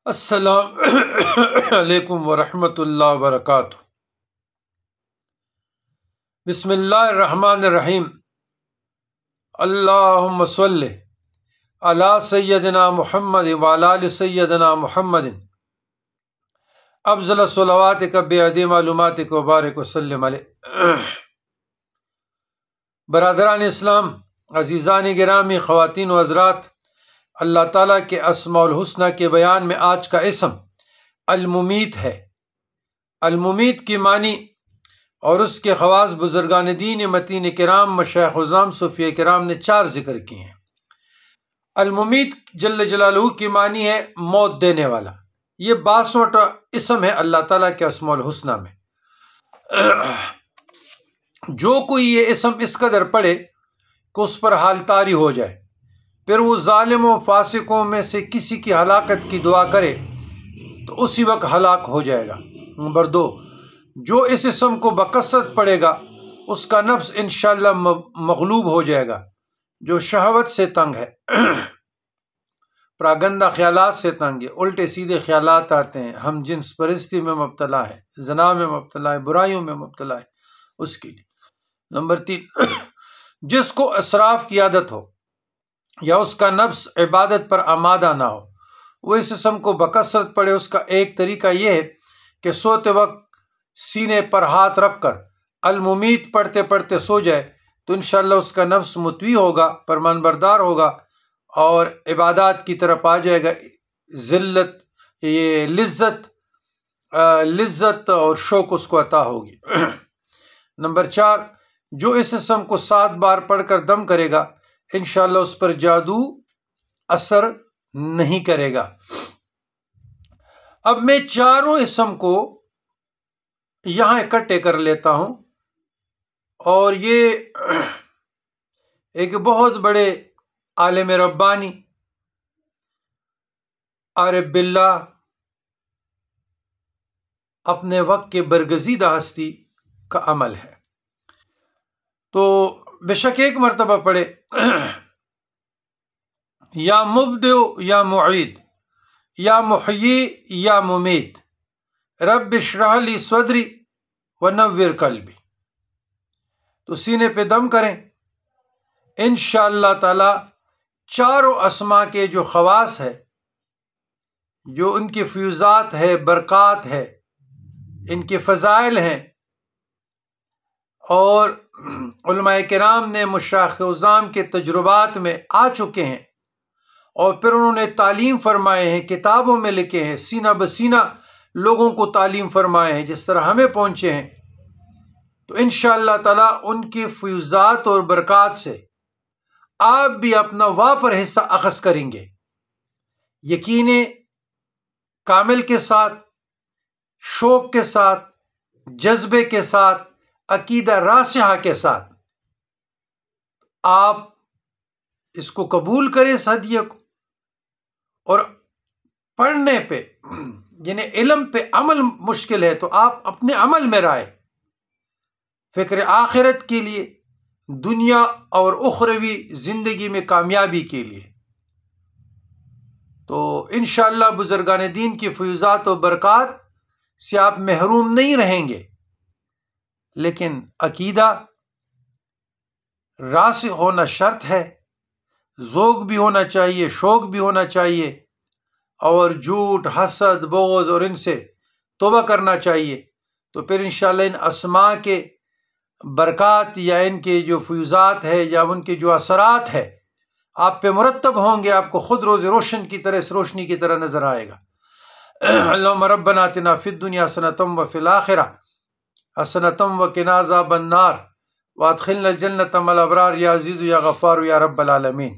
السلام علیکم ورحمۃ اللہ وبرکاتہ۔ بسم اللہ الرحمن الرحیم۔ اللہم صلی علی سیدنا محمد وعلی آل سیدنا محمد افضل صلواتک بعد معلوماتک وبارک وسلم علیہ۔ برادران اسلام، عزیزان گرامی، خواتین و حضرات، اللہ تعالیٰ کے اسماء الحسنہ کے بیان میں آج کا اسم الممیت ہے۔ الممیت کی معنی اور اس کے خواص بزرگان دین، متین کرام، مشائخ عظام، صوفیہ کرام نے 4 ذکر کیے ہیں۔ الممیت جل جلالہ کی معنی ہے موت دینے والا۔ یہ 62 اسم ہے اللہ تعالیٰ کے اسماء الحسنہ میں۔ جو کوئی یہ اسم اس قدر پڑھے کہ اس پر حال طاری ہو جائے، پھر وہ ظالموں فاسقوں میں سے کسی کی ہلاکت کی دعا کرے تو اسی وقت ہلاک ہو جائے گا۔ نمبر 2، جو اس اسم کو بکثرت پڑھے گا اس کا نفس انشاءاللہ مغلوب ہو جائے گا، جو شہوت سے تنگ ہے، پراگندہ خیالات سے تنگ ہے، الٹے سیدھے خیالات آتے ہیں، ہم جنس پرستی میں مبتلا ہے، زنا میں مبتلا ہے، برائیوں میں مبتلا ہے، اس کے لیے۔ نمبر 3، جس کو اسراف کی عادت ہو یا اس کا نفس عبادت پر آمادہ نہ ہو، وہ اس اسم کو بکثرت پڑھے۔ اس کا ایک طریقہ یہ ہے کہ سوتے وقت سینے پر ہاتھ رکھ کر الممیت پڑھتے پڑھتے سو جائے تو انشاءاللہ اس کا نفس مطیع ہوگا، فرمان بردار ہوگا اور عبادات کی طرف آ جائے گا۔ لذت اور شوق اس کو عطا ہوگی۔ نمبر 4، جو اس اسم کو 7 بار پڑھ کر دم کرے گا انشاءاللہ اس پر جادو اثر نہیں کرے گا۔ اب میں 4 اسم کو یہاں اکٹھے کر لیتا ہوں، اور یہ ایک بہت بڑے عالم ربانی، عارف باللہ، اپنے وقت کے برگزیدہ ہستی کا عمل ہے، تو بے شک ایک مرتبہ پڑھے، یا مبدع یا معید یا محیی یا ممیت، رب اشرح لی صدری ونور قلبی، تو سینے پہ دم کریں۔ انشاءاللہ تعالی 4 اسماء کے جو خواص ہے، جو ان کی فیوزات ہے، برکات ہے، ان کے فضائل ہیں، اور علماء کرام نے مشائخ عظام کے تجربات میں آ چکے ہیں، اور پھر انہوں نے تعلیم فرمائے ہیں، کتابوں میں لکھے ہیں، سینہ بسینہ لوگوں کو تعلیم فرمائے ہیں، جس طرح ہمیں پہنچے ہیں، تو انشاءاللہ تعالی ان کی فیوزات اور برکات سے آپ بھی اپنا وافر حصہ اخذ کریں گے، یقین کامل کے ساتھ، شوق کے ساتھ، جذبے کے ساتھ، عقیدہ راسخہ کے ساتھ آپ اس کو قبول کریں، اس ہدیہ کو، اور پڑھنے پہ یعنی علم پہ عمل مشکل ہے تو آپ اپنے عمل میں رائے، فکر آخرت کے لیے، دنیا اور اخروی زندگی میں کامیابی کے لیے، تو انشاءاللہ بزرگان دین کی فیوزات و برکات سے آپ محروم نہیں رہیں گے، لیکن عقیدہ راسخ ہونا شرط ہے، ذوق بھی ہونا چاہیے، شوق بھی ہونا چاہیے، اور جھوٹ، حسد، بغض اور ان سے توبہ کرنا چاہیے، تو پھر انشاءاللہ ان اسماء کے برکات یا ان کے جو فیوزات ہے یا ان کے جو اثرات ہے آپ پہ مرتب ہوں گے، آپ کو خود روز روشن کی طرح، اس روشنی کی طرح نظر آئے گا۔ اللہم ربنا آتنا فی الدنیا حسنۃ وفی الآخرہ حسنۃ وقنا عذاب النار وادخلنا الجنۃ مع الابرار یا عزیز یا غفار یا رب العالمین۔